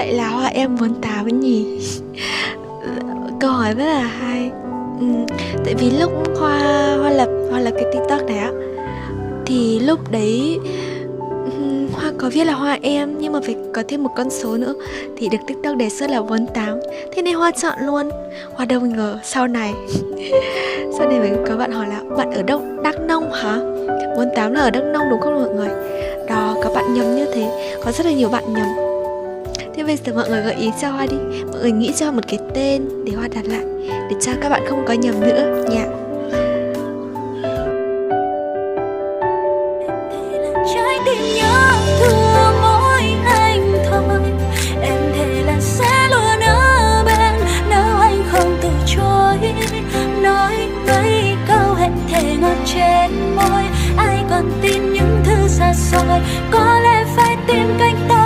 vậy là Hoa em muốn tám nhỉ? Câu hỏi rất là hay. Tại vì lúc Hoa Hoa lập cái TikTok này á, thì lúc đấy Hoa có viết là Hoa em, nhưng mà phải có thêm một con số nữa thì được TikTok đề xuất là 48. Thế nên Hoa chọn luôn. Hoa đâu ngờ sau này sau này mới có bạn hỏi là bạn ở đâu, Đắk Nông hả? 48 là ở Đắk Nông đúng không mọi người? Đó, các bạn nhầm như thế, có rất là nhiều bạn nhầm. Thế bây giờ mọi người gợi ý cho Hoa đi, mọi người nghĩ cho một cái tên để Hoa đặt lại, để cho các bạn không có nhầm nữa nha. Trái tim nhớ thương mỗi anh thôi, em thề là sẽ luôn ở bên nếu anh không từ chối. Nói mấy câu hẹn thề ngọt trên môi, ai còn tin những thứ xa xôi, có lẽ phải tìm cánh tay